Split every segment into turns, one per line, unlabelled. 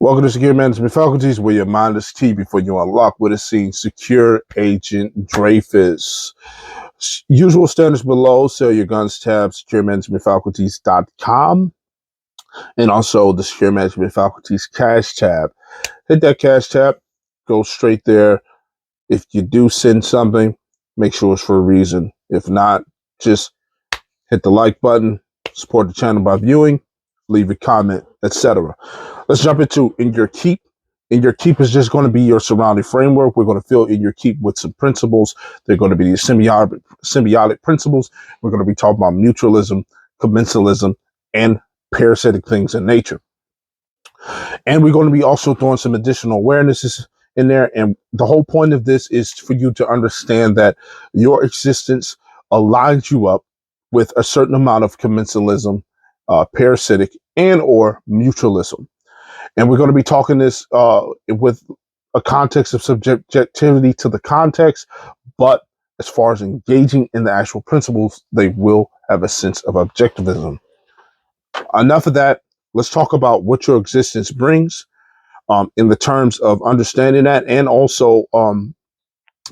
Welcome to Secure Management Faculties, where your mind is key before you unlock what is seen. Secure Agent Dreyfus. Usual standards below, sell your guns tab, securemanagementfaculties.com, and also the Secure Management Faculties cash tab. Hit that cash tab, go straight there. If you do send something, make sure it's for a reason. If not, just hit the like button, support the channel by viewing, leave a comment, etc. Let's jump into In Your Keep. In Your Keep is just going to be your surrounding framework. We're going to fill In Your Keep with some principles. They're going to be these symbiotic principles. We're going to be talking about mutualism, commensalism, and parasitic things in nature. And we're going to be also throwing some additional awarenesses in there. And the whole point of this is for you to understand that your existence aligns you up with a certain amount of commensalism, parasitic, and or mutualism. And we're going to be talking this with a context of subjectivity to the context, but as far as engaging in the actual principles, they will have a sense of objectivism. Enough of that. Let's talk about what your existence brings in the terms of understanding that, and also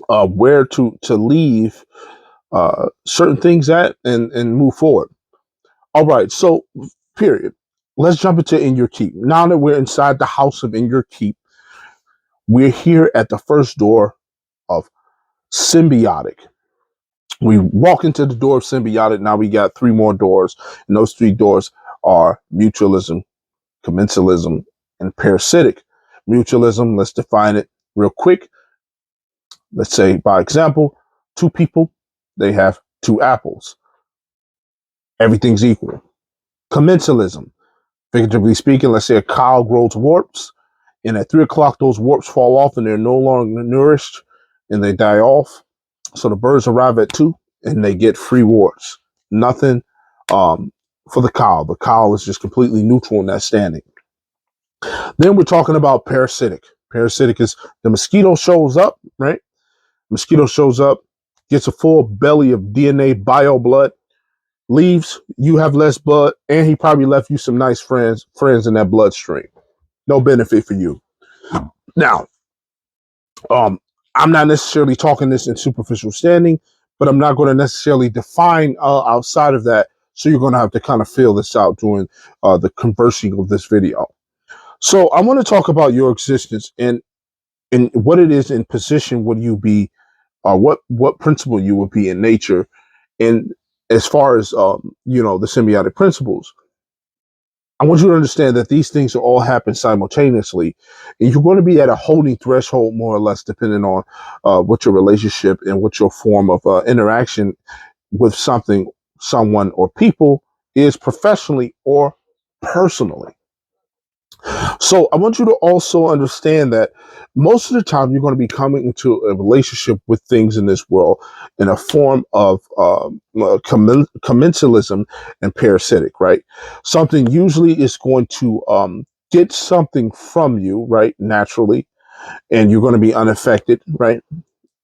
where to leave certain things at and move forward. All right, so period. Let's jump into In Your Keep. Now that we're inside the house of In Your Keep, we're here at the first door of symbiotic. We walk into the door of symbiotic. Now we got three more doors, and those three doors are mutualism, commensalism, and parasitic. Mutualism, let's define it real quick. Let's say, by example, two people, they have two apples. Everything's equal. Commensalism, figuratively speaking, let's say a cow grows warps, and at 3 o'clock, those warps fall off and they're no longer nourished and they die off. So the birds arrive at 2 and they get free warts. Nothing for the cow. The cow is just completely neutral in that standing. Then we're talking about parasitic. Parasitic is the mosquito shows up, right? Mosquito shows up, gets a full belly of DNA bio blood, leaves, you have less blood, and he probably left you some nice friends in that bloodstream. No benefit for you. Now, I'm not necessarily talking this in superficial standing, but I'm not going to necessarily define outside of that. So you're going to have to kind of feel this out during the conversing of this video. So I want to talk about your existence and what it is in position would you be, what principle you would be in nature. And as far as, the symbiotic principles, I want you to understand that these things will all happen simultaneously, and you're going to be at a holding threshold, more or less, depending on what your relationship and what your form of interaction with someone, or people is professionally or personally. So I want you to also understand that most of the time you're going to be coming into a relationship with things in this world in a form of commensalism and parasitic, right? Something usually is going to get something from you, right, naturally, and you're going to be unaffected, right?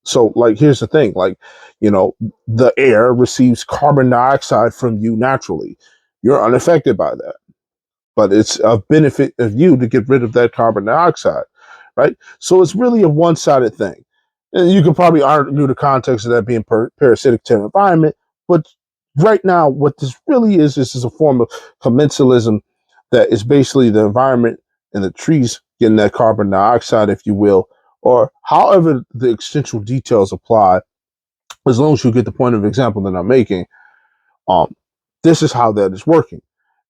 So, like, here's the thing, like, the air receives carbon dioxide from you naturally. You're unaffected by that. But it's a benefit of you to get rid of that carbon dioxide, right? So it's really a one-sided thing. And you can probably argue the context of that being parasitic to the environment, but right now, what this really is, this is a form of commensalism that is basically the environment and the trees getting that carbon dioxide, if you will, or however the essential details apply, as long as you get the point of example that I'm making, this is how that is working.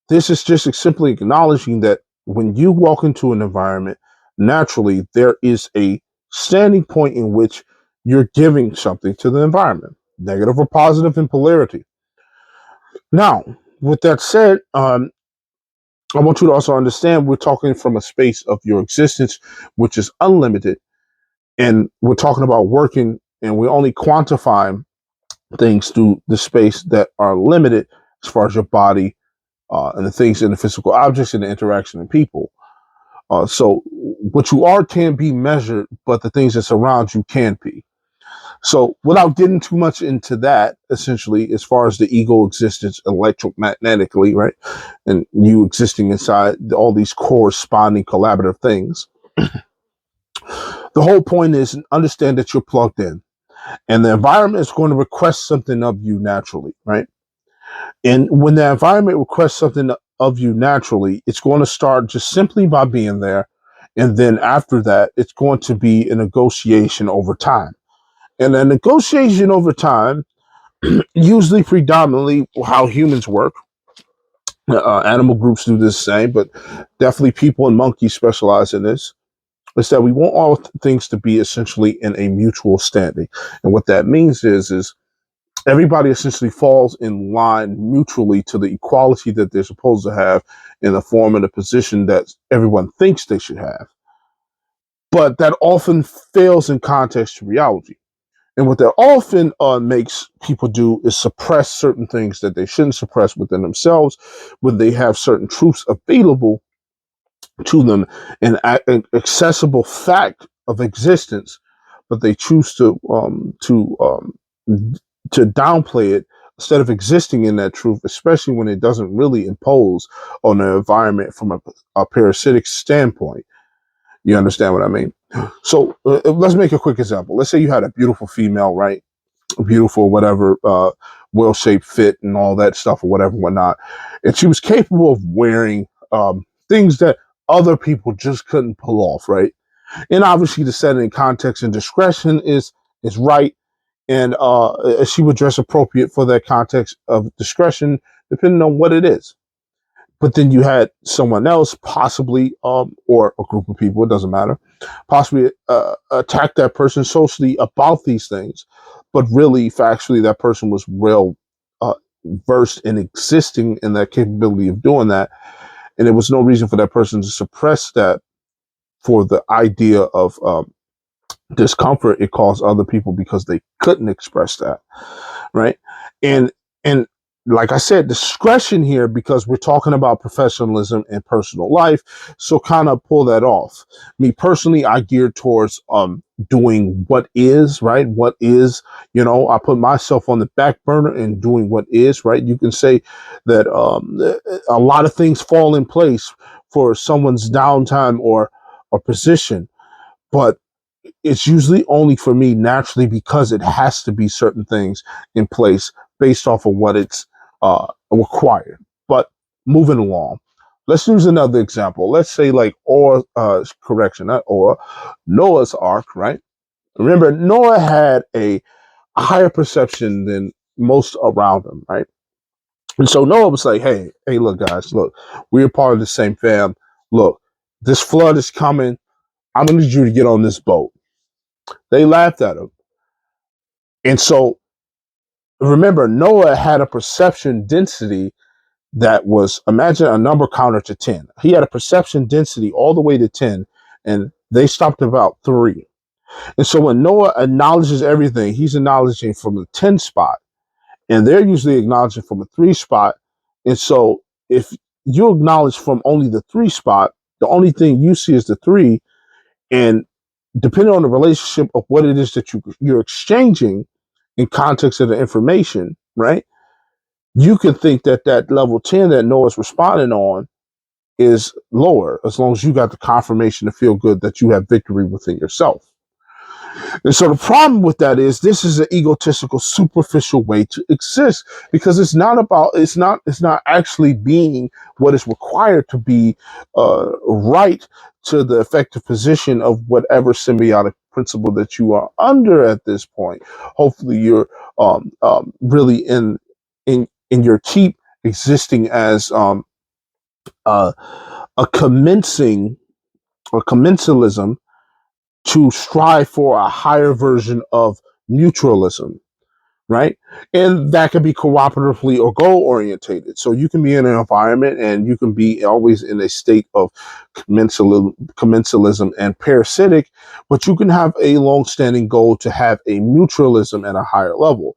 This is just simply acknowledging that when you walk into an environment, naturally, there is a standing point in which you're giving something to the environment, negative or positive in polarity. Now, with that said, I want you to also understand we're talking from a space of your existence, which is unlimited. And we're talking about working, and we only quantify things through the space that are limited as far as your body, and the things in the physical objects and the interaction in people. So what you are can be measured, but the things that surround you can't be. So without getting too much into that, essentially, as far as the ego existence electromagnetically, right, and you existing inside all these corresponding collaborative things, the whole point is understand that you're plugged in, and the environment is going to request something of you naturally, right? And when the environment requests something of you naturally, it's going to start just simply by being there, and then after that, it's going to be a negotiation over time. And a negotiation over time, usually predominantly how humans work. Animal groups do the same, but definitely people and monkeys specialize in this. Is that we want all things to be essentially in a mutual standing, and what that means is everybody essentially falls in line mutually to the equality that they're supposed to have in the form and the position that everyone thinks they should have. But that often fails in context to reality. And what that often makes people do is suppress certain things that they shouldn't suppress within themselves when they have certain truths available to them and an accessible fact of existence, but they choose to downplay it instead of existing in that truth, especially when it doesn't really impose on the environment from a parasitic standpoint. You understand what I mean? So let's make a quick example. Let's say you had a beautiful female, right? Beautiful, whatever, well-shaped, fit, and all that stuff, or whatever, whatnot. And she was capable of wearing things that other people just couldn't pull off, right? And obviously, to set it in context and discretion is right, and she would dress appropriate for that context of discretion, depending on what it is. But then you had someone else, possibly, or a group of people, it doesn't matter, possibly attack that person socially about these things. But really, factually, that person was well uh, versed in existing in that capability of doing that. And there was no reason for that person to suppress that for the idea of discomfort it caused other people because they couldn't express that, right? And like I said, discretion here because we're talking about professionalism and personal life, so kind of pull that off. Me personally, I geared towards doing what is right. What is, I put myself on the back burner and doing what is right. You can say that a lot of things fall in place for someone's downtime or position, but it's usually only for me naturally because it has to be certain things in place based off of what it's required. But moving along, let's use another example. Let's say like correction, not or Noah's Ark, right? Remember, Noah had a higher perception than most around him, right? And so Noah was like, hey, look, guys, look, we're part of the same fam. Look, this flood is coming. I'm gonna need you to get on this boat. They laughed at him. And so remember, Noah had a perception density that was, imagine a number counter to 10. He had a perception density all the way to 10, and they stopped about 3. And so when Noah acknowledges everything, he's acknowledging from the 10 spot, and they're usually acknowledging from a 3 spot. And so if you acknowledge from only the 3 spot, the only thing you see is the 3, and depending on the relationship of what it is that you're exchanging in context of the information, right? You can think that that level 10 that Noah's responding on is lower as long as you got the confirmation to feel good that you have victory within yourself. And so the problem with that is this is an egotistical, superficial way to exist because it's not actually being what is required to be right to the effective position of whatever symbiotic principle that you are under at this point. Hopefully, you're really in your keep existing as uh, a commencing or commensalism to strive for a higher version of neutralism, right? And that can be cooperatively or goal orientated. So you can be in an environment and you can be always in a state of commensalism and parasitic, but you can have a long-standing goal to have a mutualism at a higher level.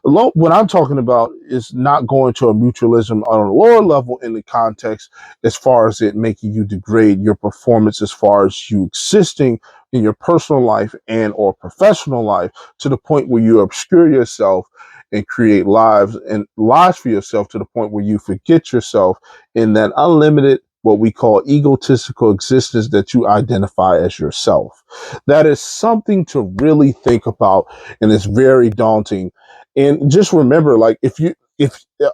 What I'm talking about is not going to a mutualism on a lower level in the context as far as it making you degrade your performance as far as you existing in your personal life and or professional life to the point where you obscure yourself and create lives for yourself to the point where you forget yourself in that unlimited what we call egotistical existence that you identify as yourself. That is something to really think about, and it's very daunting. And just remember, like if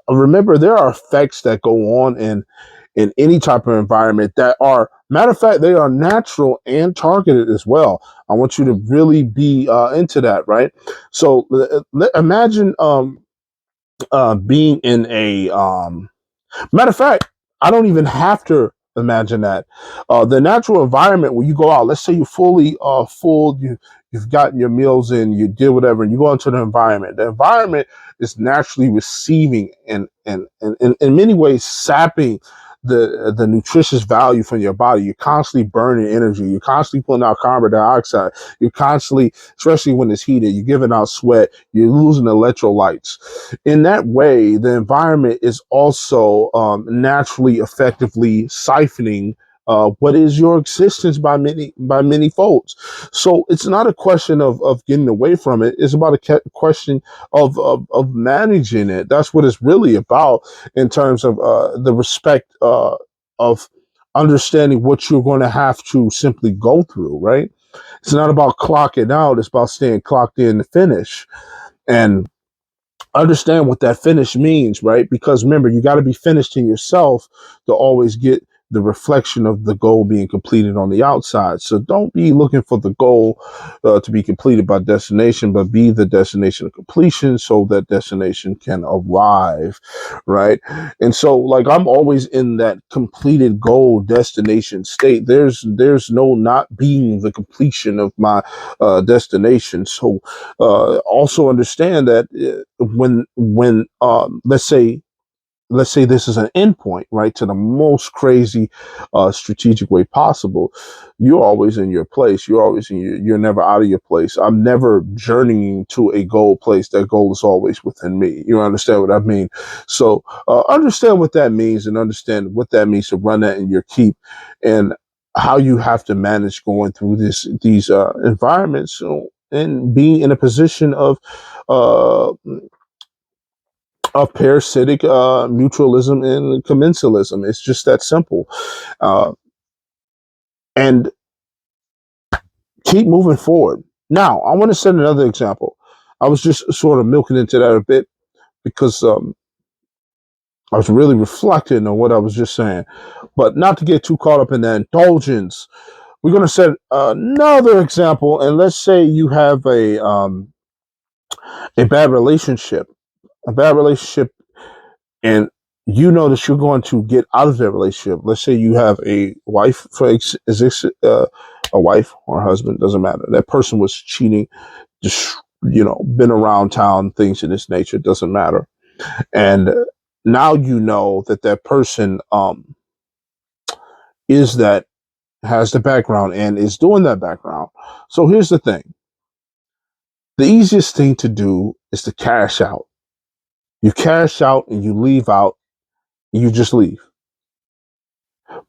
remember, there are effects that go on in any type of environment that are, matter of fact, they are natural and targeted as well. I want you to really be into that, right? So imagine being in a matter of fact, I don't even have to imagine that. The natural environment where you go out, let's say you're fully full, you've gotten your meals in, you did whatever, and you go into the environment. The environment is naturally receiving and in many ways sapping the nutritious value from your body. You're constantly burning energy. You're constantly putting out carbon dioxide. You're constantly, especially when it's heated, you're giving out sweat. You're losing electrolytes. In that way, the environment is also naturally, effectively siphoning what is your existence by many folds. So it's not a question of getting away from it. It's about a question of managing it. That's what it's really about in terms of the respect of understanding what you're going to have to simply go through. Right? It's not about clocking out. It's about staying clocked in to finish. And understand what that finish means, right? Because remember, you got to be finished in yourself to always get the reflection of the goal being completed on the outside. So don't be looking for the goal to be completed by destination, but be the destination of completion so that destination can arrive, right? And so, like, I'm always in that completed goal destination state. There's no not being the completion of my destination. So also understand that when let's say this is an endpoint, right, to the most crazy strategic way possible, you're always in your place. You're always in you're never out of your place. I'm never journeying to a goal place. That goal is always within me. You understand what I mean? So understand what that means and understand what that means to run that in your keep and how you have to manage going through these environments. So, and being in a position uh, of parasitic mutualism and commensalism. It's just that simple. Uh, and keep moving forward. Now, I want to set another example. I was just sort of milking into that a bit because I was really reflecting on what I was just saying. But not to get too caught up in that indulgence, we're going to set another example. And let's say you have a bad relationship, a bad relationship and you know that you're going to get out of that relationship. Let's say you have a wife, a wife or a husband, doesn't matter. That person was cheating, just been around town, things of this nature, doesn't matter. And now you know that that person is that has the background and is doing that background. So here's the thing: the easiest thing to do is to cash out. You cash out and you leave out. And you just leave.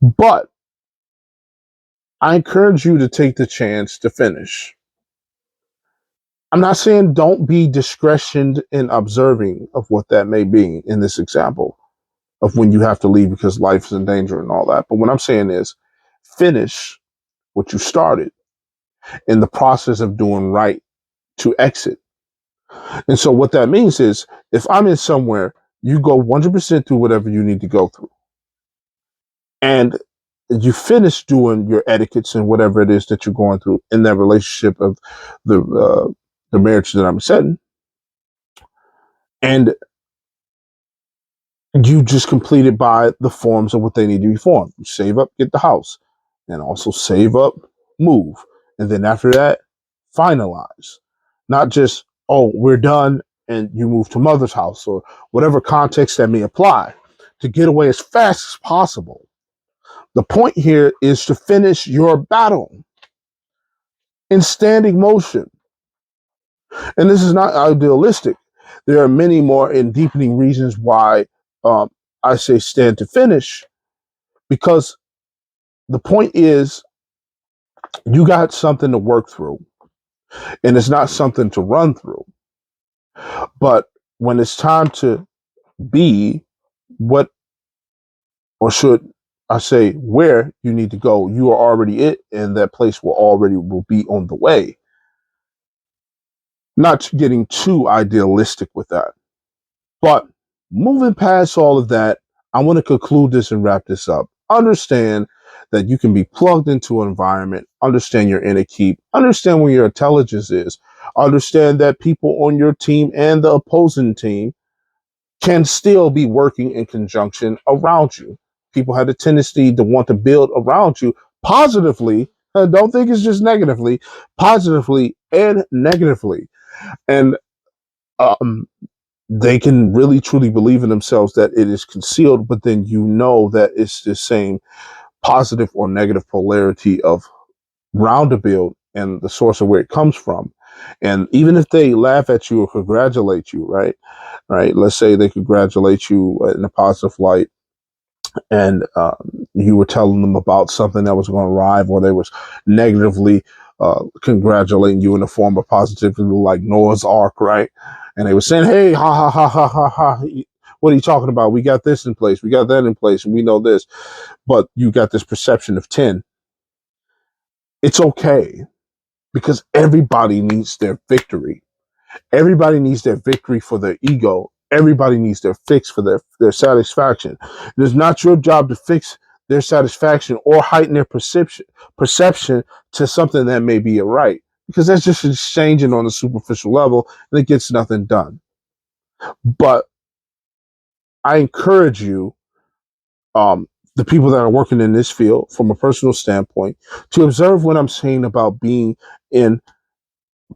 But I encourage you to take the chance to finish. I'm not saying don't be discretioned in observing of what that may be in this example of when you have to leave because life is in danger and all that. But what I'm saying is finish what you started in the process of doing right to exit. And so what that means is if I'm in somewhere, you go 100% through whatever you need to go through. And you finish doing your etiquettes and whatever it is that you're going through in that relationship of the marriage that I'm setting, and you just complete it by the forms of what they need to be formed. You save up, get the house, and also save up, move, and then after that, finalize. Not just, oh, we're done and you move to mother's house or whatever context that may apply to get away as fast as possible. The point here is to finish your battle in standing motion. And this is not idealistic. There are many more and deepening reasons why I say stand to finish, because the point is you got something to work through, and it's not something to run through. But when it's time to be what, or should I say, where you need to go, you are already it, and that place will be on the way. Not getting too idealistic with that. But moving past all of that, I want to conclude this and wrap this up. Understand that you can be plugged into an environment, understand your inner keep, understand where your intelligence is, understand that people on your team and the opposing team can still be working in conjunction around you. People have a tendency to want to build around you positively. Don't think it's just negatively, positively and negatively. And um, they can really truly believe in themselves that it is concealed, but then you know that it's the same positive or negative polarity of roundabout and the source of where it comes from. And even if they laugh at you or congratulate you, right? Right. Let's say they congratulate you in a positive light, and you were telling them about something that was going to arrive, or they was negatively congratulating you in the form of positivity, like Noah's Ark, right? And they were saying, "Hey, ha ha ha ha ha ha! What are you talking about? We got this in place, we got that in place, and we know this." But you got this perception of 10. It's okay, because everybody needs their victory. Everybody needs their victory for their ego. Everybody needs their fix for their satisfaction. It is not your job to fix their satisfaction or heighten their perception to something that may be a right, because that's just exchanging on a superficial level and it gets nothing done. But I encourage you, the people that are working in this field from a personal standpoint, to observe what I'm saying about being in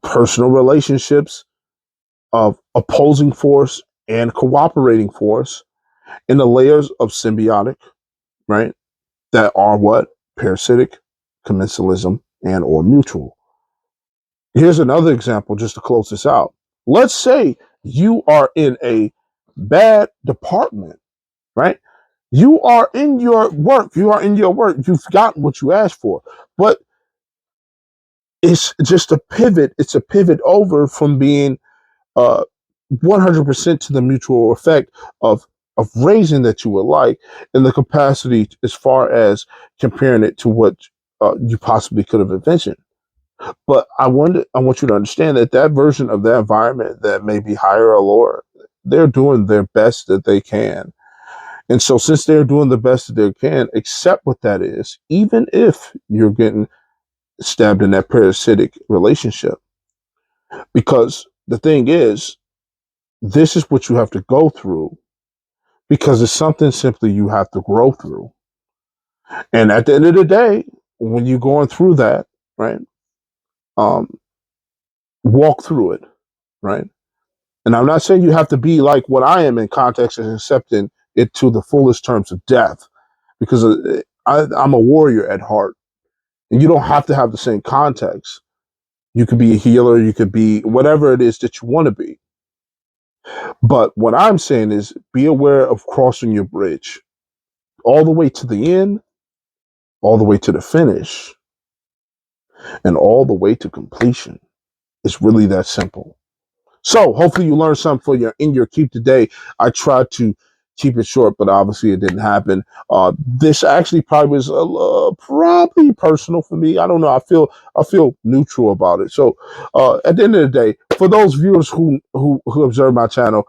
personal relationships of opposing force and cooperating force in the layers of symbiotic, right? That are what? Parasitic, commensalism, and or mutual. Here's another example just to close this out. Let's say you are in a bad department, right? You are in your work. You are in your work. You've got what you asked for. But it's just a pivot. It's a pivot over from being 100% to the mutual effect of raising that you would like, in the capacity as far as comparing it to what you possibly could have envisioned. But I want you to understand that that version of that environment that may be higher or lower, they're doing their best that they can. And so since they're doing the best that they can, accept what that is, even if you're getting stabbed in that parasitic relationship. Because the thing is, this is what you have to go through, because it's something simply you have to grow through. And at the end of the day, when you're going through that, right, um, walk through it, right? And I'm not saying you have to be like what I am in context and accepting it to the fullest terms of death, because I'm a warrior at heart, and you don't have to have the same context. You could be a healer, you could be whatever it is that you want to be. But what I'm saying is be aware of crossing your bridge all the way to the end, all the way to the finish, and all the way to completion. It's really that simple. So hopefully you learned something for your in your keep today. I tried to keep it short, but obviously it didn't happen. This actually probably was probably personal for me. I don't know. I feel neutral about it. So at the end of the day, for those viewers who observe my channel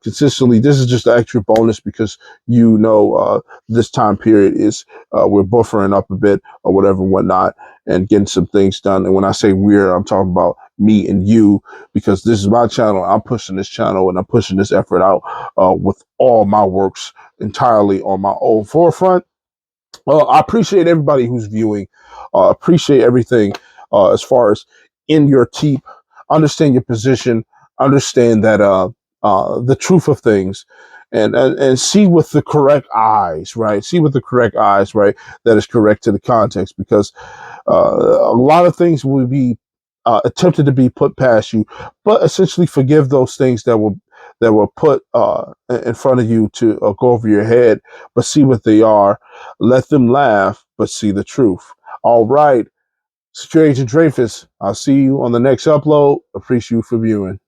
consistently, this is just an extra bonus, because this time period is we're buffering up a bit or whatever and whatnot, and getting some things done. And when I say we're, I'm talking about me and you, because this is my channel. I'm pushing this channel and I'm pushing this effort out with all my works entirely on my own forefront. I appreciate everybody who's viewing. Appreciate everything as far as in your keep. Understand your position. understand that the truth of things, and see with the correct eyes, right? See with the correct eyes, right? That is correct to the context, because a lot of things will be attempted to be put past you, but essentially forgive those things that were put in front of you to go over your head, but see what they are. Let them laugh, but see the truth. All right, Security Agent Dreyfus, I'll see you on the next upload. Appreciate you for viewing.